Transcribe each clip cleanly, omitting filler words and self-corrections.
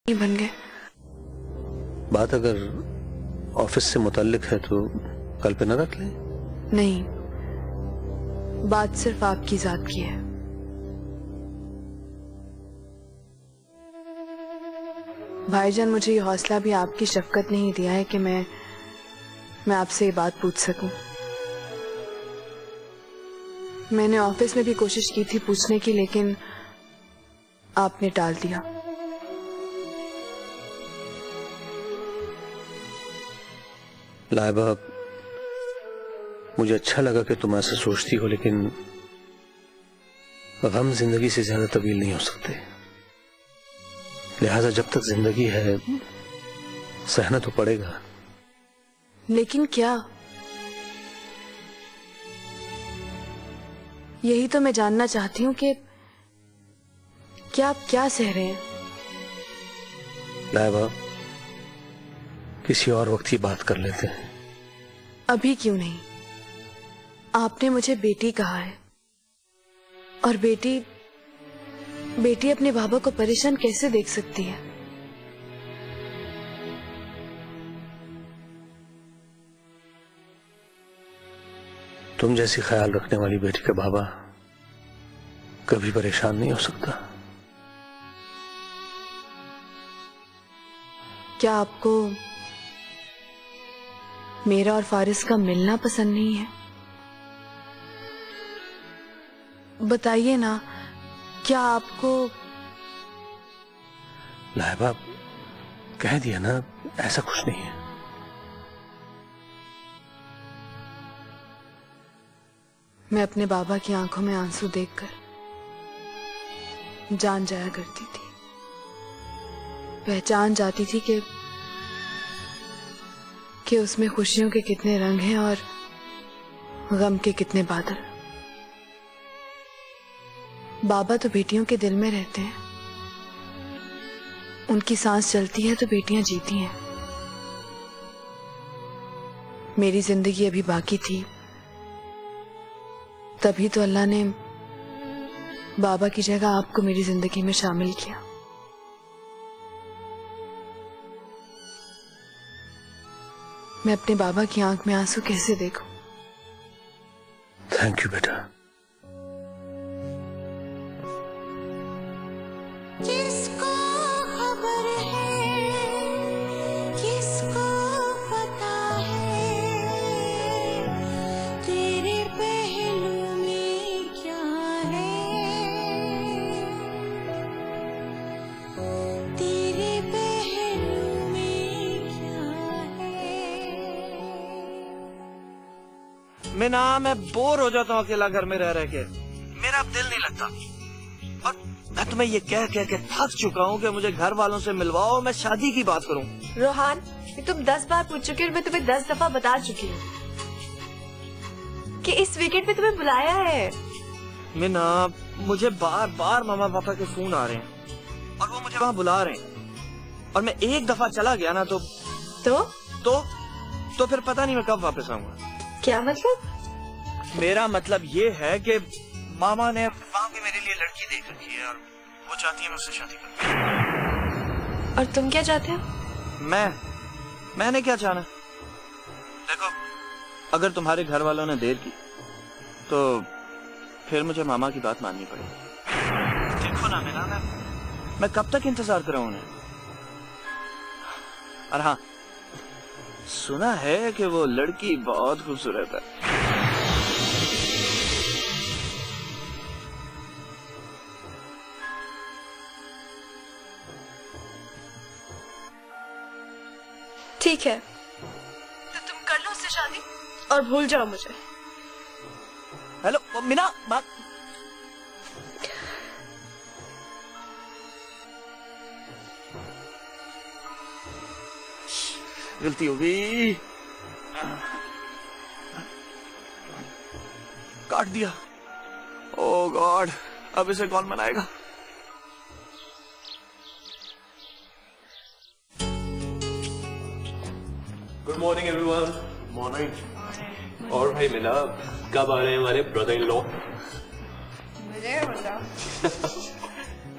बन गए। बात अगर ऑफिस से मुताल्लिक है तो कल पे न रख लें। नहीं, बात सिर्फ आपकी जात की है। भाईजान, मुझे ये हौसला भी आपकी शफकत ने ही दिया है कि मैं आपसे ये बात पूछ सकूं। मैंने ऑफिस में भी कोशिश की थी पूछने की, लेकिन आपने टाल दिया। लाइबा, मुझे अच्छा लगा कि तुम ऐसा सोचती हो, लेकिन गम जिंदगी से ज्यादा तवील नहीं हो सकते। लिहाजा जब तक जिंदगी है सहना तो पड़ेगा। लेकिन क्या? यही तो मैं जानना चाहती हूँ कि क्या आप क्या सह रहे हैं? लाइबा, किसी और वक्त ही बात कर लेते हैं। अभी क्यों नहीं? आपने मुझे बेटी कहा है, और बेटी अपने बाबा को परेशान कैसे देख सकती है? तुम जैसी ख्याल रखने वाली बेटी का बाबा कभी परेशान नहीं हो सकता। क्या आपको मेरा और फारिस का मिलना पसंद नहीं है? बताइए ना, क्या आपको? लाइबा, कह दिया ना, ऐसा कुछ नहीं है। मैं अपने बाबा की आंखों में आंसू देखकर जान जाया करती थी। पहचान जाती थी कि उसमें खुशियों के कितने रंग हैं और गम के कितने बादल। बाबा तो बेटियों के दिल में रहते हैं। उनकी सांस चलती है तो बेटियां जीती हैं। मेरी जिंदगी अभी बाकी थी, तभी तो अल्लाह ने बाबा की जगह आपको मेरी जिंदगी में शामिल किया। मैं अपने बाबा की आंख में आंसू कैसे देखूं? थैंक यू बेटा। किसको खबर है, किसको पता है, तेरे पहलू में क्या है, तेरे पहलू में क्या है। मैं बोर हो जाता हूँ अकेला घर में रह रह के। मेरा अब दिल नहीं लगता, और मैं तुम्हें ये कह कह के थक चुका हूँ कि मुझे घर वालों से मिलवाओ, मैं शादी की बात करूँ। रोहान, ये तुम 10 बार पूछ चुके हो और मैं तुम्हें 10 दफा बता चुकी हूँ कि इस वीकेंड पे तुम्हें बुलाया है। मीना, मुझे बार बार मामा पापा के फोन आ रहे हैं और वो मुझे वहाँ बुला रहे हैं, और मैं एक दफा चला गया ना तो फिर पता नहीं मैं कब वापस आऊंगा। क्या मतलब? मेरा मतलब ये है कि मामा ने वहाँ पे मेरे लिए लड़की देख रखी है और वो चाहती है मुझसे शादी करूं। और तुम क्या चाहते हो? मैंने क्या चाहना? देखो, अगर तुम्हारे घर वालों ने देर की तो फिर मुझे मामा की बात माननी पड़ेगी। देखो ना मीना, मैं कब तक इंतजार कराऊं उन्हें? और हाँ, सुना है कि वो लड़की बहुत खूबसूरत है। ठीक है, तो तुम कर लो उससे शादी और भूल जाओ मुझे। हेलो मीना, बात गलती हो गई, काट दिया। ओह गॉड, अब इसे कौन मनाएगा? Good morning everyone. मॉर्निंग। और भाई मीना, कब आ रहे हैं हमारे ब्रदर इन लॉ?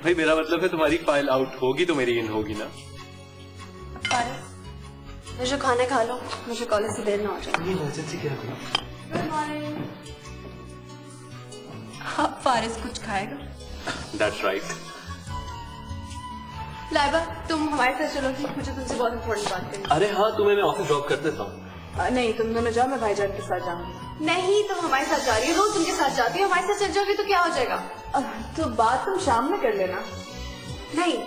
भाई मेरा मतलब है तुम्हारी फाइल आउट होगी तो मेरी इन होगी ना। मुझे खाने खा लो, मुझे कॉलेज से देर ना हो जाए। ये इमरजेंसी क्या है? Good morning. आप फारिस कुछ खाएगा? That's right. लाइबा तुम हमारे साथ चलोगी, मुझे तुमसे बहुत इम्पोर्टेंट बात करनी अरे हाँ, तुम्हें मैं ऑफिस ड्रॉप कर देता हूँ। नहीं, तुम दोनों जाओ, मैं भाईजान के साथ जाऊंगी। नहीं, तुम हमारे साथ जा रही हो, रोज उनके साथ जाती हो, हमारे साथ चल जाओगी तो क्या हो जाएगा? तो बात तुम शाम में कर लेना। नहीं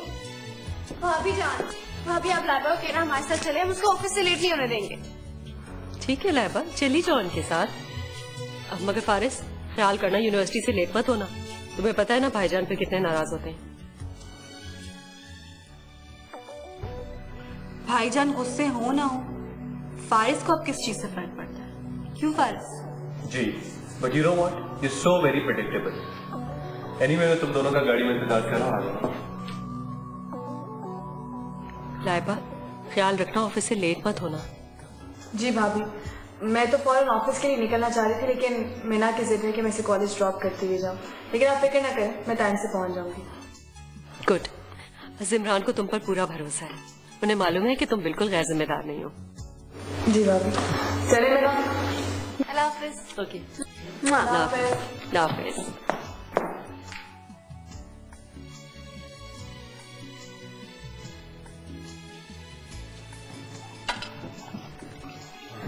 भाभी जान, भाभी आप लाइबा को कहना हमारे साथ चले, हम उसको ऑफिस से लेट नहीं होने देंगे। ठीक है लाइबा, चली जाओ उनके साथ। अब मगर फारिस ख्याल करना, यूनिवर्सिटी से लेट मत होना। तुम्हें पता है ना भाईजान पे कितने नाराज होते हैं। भाईजान गुस्से हो ना हो, फारिस को अब किस चीज से फर्क पड़ता है? क्यों फारिस? जी, but you know what? You're so very predictable. Anyway, मैं तुम दोनों का गाड़ी में इंतजार कर रहा हूँ। लाइबा ख्याल रखना, ऑफिस से लेट मत होना। जी भाभी, मैं तो फौरन ऑफिस के लिए निकलना चाह रही थी, लेकिन मीना की जिद है कि मैं इसे कॉलेज ड्रॉप करती हुई जाऊँ। लेकिन आप फिक्र ना करें, मैं टाइम से पहुंच जाऊंगी। गुड। जिमरान को तुम पर पूरा भरोसा है, उन्हें मालूम है कि तुम बिल्कुल गैर जिम्मेदार नहीं हो। जी भाभी, चले मीना। अल्लाह हाफिज। ओके, अल्लाह हाफिज।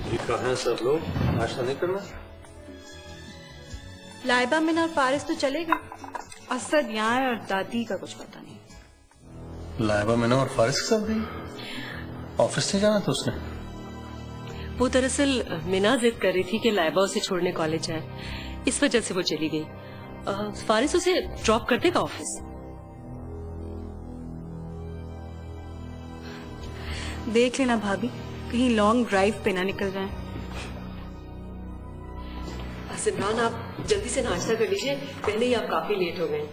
ये कहाँ हैं सब लोग? नाश्ता नहीं करना? लाइबा, मीना और फारिस तो चले गए। असद यहाँ है और दादी का कुछ पता नहीं। लाइबा मीना और फारिस के साथ गई? ऑफिस से जाना था उसने? वो दरअसल मीना जिद कर रही थी कि लाइबा उसे छोड़ने कॉलेज जाए, इस वजह से वो चली गई। फारिस उसे ड्रॉप कर देगा ऑफिस। देख लेना भाभी, कहीं लॉन्ग ड्राइव पे ना निकल जाएं। सिमरान आप जल्दी से नाश्ता कर लीजिए, पहले ही आप काफी लेट हो गए।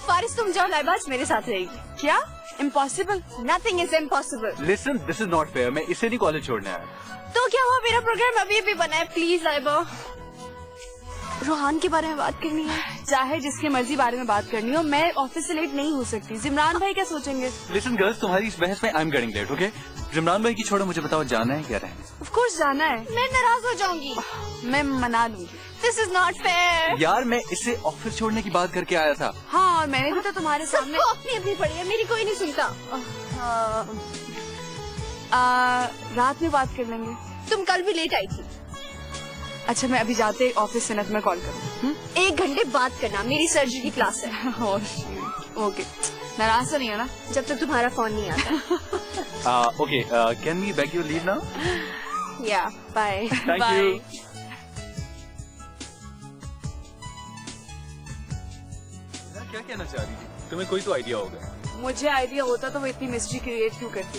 फारिस तुम जाओ, लाइबा आज मेरे साथ रहेगी। क्या impossible? Nothing is impossible. Listen, this is not fair. मैं इसे नहीं कॉलेज छोड़ने आया। तो क्या हुआ, मेरा प्रोग्राम अभी अभी बना है। प्लीज लाइबा, रोहान के बारे में बात करनी है। चाहे जिसके मर्जी बारे में बात करनी हो, मैं ऑफिस से लेट नहीं हो सकती। जिमरान भाई क्या सोचेंगे? लिसन गर्ल्स, तुम्हारी इस बहस में I am getting late, okay? जिमरान भाई की छोड़ो, मुझे बताओ जाना है क्या रहना? ऑफ कोर्स जाना है। मैं नाराज हो जाऊंगी। मैं मना लूंगी। This is not fair. यार मैं इसे ऑफिस छोड़ने की बात करके आया था। हाँ, और मैंने भी तो तुम्हारे सामने सबको अपनी अपनी पड़ी है, मेरी कोई नहीं सुनता। रात में बात कर लेंगे। तुम कल भी लेट आई थी। अच्छा, मैं अभी जाते ऑफिस से ना तुम्हें कॉल करूँ। 1 घंटे बात करना, मेरी सर्जरी की क्लास है। ओके, नाराज तो नहीं है ना? जब तक तुम्हारा फोन नहीं आता। Okay, can we back your leave now? Yeah bye. Thank you. क्या कहना चाह रही थी? तुम्हें कोई तो आइडिया होगा। मुझे आइडिया होता तो वो इतनी मिस्ट्री क्रिएट क्यों करती?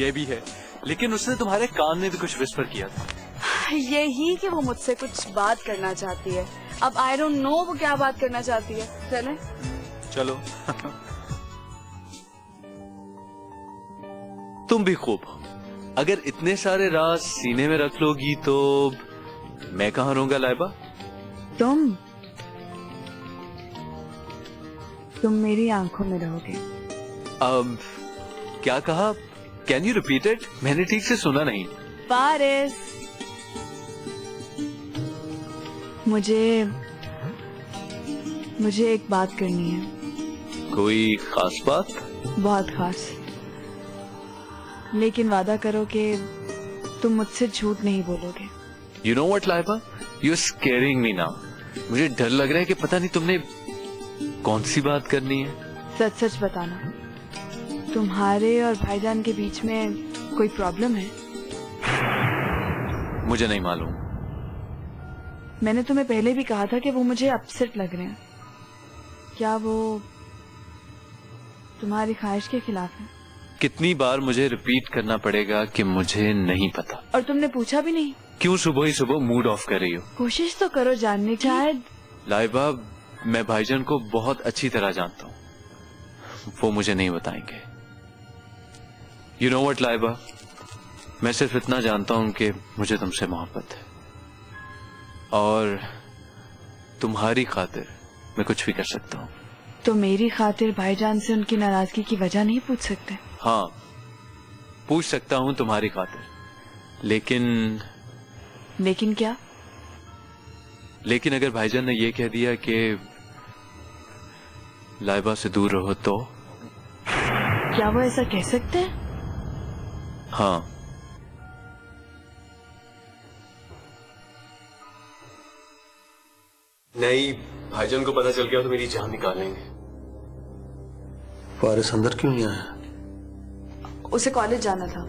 ये भी है, लेकिन उसने तुम्हारे कान में भी कुछ विस्पर किया था। यही कि वो मुझसे कुछ बात करना चाहती है। अब आई डोंट नो वो क्या बात करना चाहती है। चले? चलो। तुम भी खूब हो। अगर इतने सारे राज सीने में रख लोगी तो मैं कहाँ रहूंगा लाइबा? तुम मेरी आंखों में रहोगे। अब क्या कहा? Can you repeat it? मैंने ठीक से सुना नहीं। फारिस, मुझे एक बात करनी है। कोई खास बात? बहुत खास। लेकिन वादा करो कि तुम मुझसे झूठ नहीं बोलोगे। You know what Laiba, you are scaring me now. मुझे डर लग रहा है कि पता नहीं तुमने कौन सी बात करनी है। सच सच बताना, तुम्हारे और भाईजान के बीच में कोई प्रॉब्लम है? मुझे नहीं मालूम। मैंने तुम्हें पहले भी कहा था कि वो मुझे अपसेट लग रहे हैं। क्या वो तुम्हारी ख्वाहिश के खिलाफ है? कितनी बार मुझे रिपीट करना पड़ेगा कि मुझे नहीं पता? और तुमने पूछा भी नहीं? क्यों सुबह ही सुबह मूड ऑफ कर रही हो? कोशिश तो करो जानने की। शायद लाइबा, मैं भाईजान को बहुत अच्छी तरह जानता हूँ, वो मुझे नहीं बताएंगे। यू नो व्हाट लाइबा, मैं सिर्फ इतना जानता हूँ कि मुझे तुमसे मोहब्बत है और तुम्हारी खातिर मैं कुछ भी कर सकता हूँ। तो मेरी खातिर भाईजान से उनकी नाराजगी की वजह नहीं पूछ सकते? हाँ, पूछ सकता हूँ तुम्हारी खातिर, लेकिन क्या? लेकिन अगर भाईजान ने ये कह दिया कि लाइबा से दूर रहो तो? क्या वो ऐसा कह सकते हैं? हाँ। नहीं, भाईजान को पता चल गया तो मेरी जान निकालेंगे। फारिस अंदर क्यों नहीं आया? उसे कॉलेज जाना था।